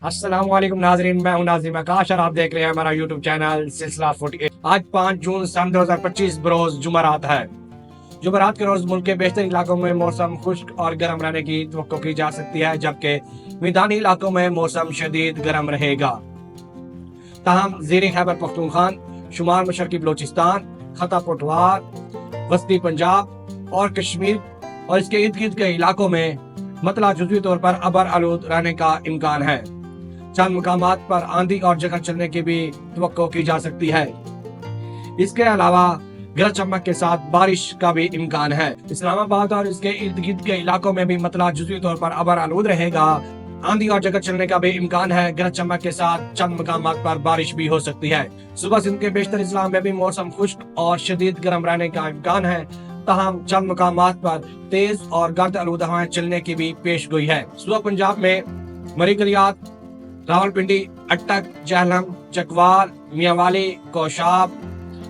अस्सलाम वालेकुम नाजरीन, मैं हूं नाज़िम आकाश और आप देख रहे हैं हमारा यूट्यूब चैनल सिलसिला 48। आज 5 जून सन 2025 बरोज जुमरात है। जुमरात के रोज मुल्क के बेशतर इलाकों में मौसम खुश्क और गर्म रहने की तवक्को की जा सकती है, जबकि मैदानी इलाकों में मौसम शदीद गर्म रहेगा। ताहम ज़ेरे खैबर पख्तूनख्वा, शुमाल मशरकी बलोचिस्तान, खता पटवार, वस्ती पंजाब और कश्मीर और इसके इर्द गिर्द के इलाकों में मतला जुज़वी तौर पर अबर आलूद रहने का इम्कान है। चंद मकामात पर आंधी और जगह चलने की भी तवक्को की जा सकती है। इसके अलावा गरज चमक के साथ बारिश का भी इम्कान है। इस्लामाबाद और इसके इर्द गिर्द के इलाकों में भी मतला जुज़वी तौर पर अबर आलूद रहेगा। आंधी और जगह चलने का भी इम्कान है। गरज चमक के साथ चंद मकामात पर बारिश भी हो सकती है। सुबह सिंध के बेशतर इस्लाम में भी मौसम खुश्क और शदीद गर्म रहने का इम्कान है। ताहम चंद मकामात पर तेज और गर्द आलूद हवाएं चलने की भी पेश गोई है। सुबह पंजाब में मरीकलियात, रावलपिंडी, अटक, जहलम, चकवाल, मियांवाली, कौशाब,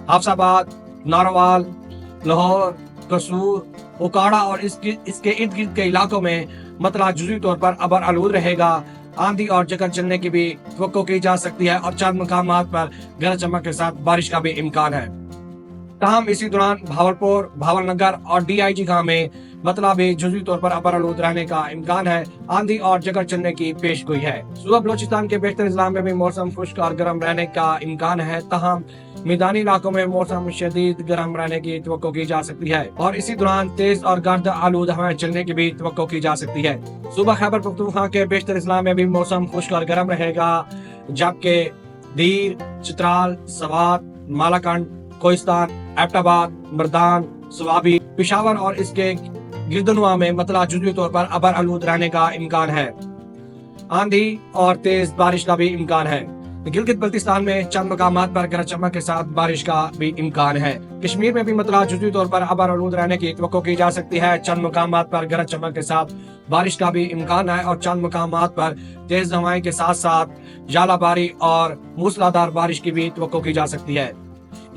हाफसाबाद, नारोवाल, लाहौर, कसूर, उकाड़ा और इसके इर्द गिर्द के इलाकों में मतला जुज़वी तौर पर अबर आलूद रहेगा। आंधी और जगह चलने की भी तवक्को की जा सकती है और चंद मकामात पर गरज चमक के साथ बारिश का भी इम्कान है। ताहम इसी दौरान भावलपुर, भावलनगर और DIG गांव में मतला भी जुज़वी तौर पर अबर आलूद रहने का इम्कान है। आंधी और जगह चलने की पेश गोई है। सुबह बलोचिस्तान के बेशतर इस्लाम में भी मौसम खुश्क और गर्म रहने का इम्कान है। ताहम मैदानी इलाकों में मौसम शदीद गर्म रहने की तवक्को की जा सकती है और इसी दौरान तेज और गर्द आलूद हवाएं चलने की भी तवक्को की जा सकती है। सुबह खैबर पख्तूनख्वा के बेशतर इस्लाम में भी मौसम खुश्क और गर्म रहेगा, जबकि दीर, चित्राल, सवात, मालाकंड, कोहिस्तान, एबटाबाद, मर्दान, स्वाबी, पेशावर और इसके गिरदनुआ में मतला जुज़वी तौर पर अबर आलूद रहने का इम्कान है। आंधी और तेज बारिश का भी इम्कान है। गिलगित बल्तिस्तान में चंद मकामात पर गरज चमक के साथ बारिश का भी इम्कान है। कश्मीर में भी मतला जुज़वी तौर पर अबर आलूद रहने की तवक्को की जा सकती है। चंद मकामात पर गरज चमक के साथ बारिश का भी इम्कान है और चंद मकामात पर तेज हवाएं के साथ साथ जालाबारी और मूसलाधार बारिश की भी तवक्को की जा सकती है।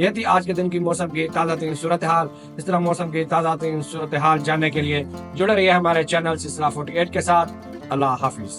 यह थी आज के दिन की मौसम की ताज़ा तरीन सूरत हाल। इस तरह मौसम की ताज़ा तरीन सूरत हाल जानने के लिए जुड़े रहिए हमारे चैनल सिलसिला 48 के साथ। अल्लाह हाफिज।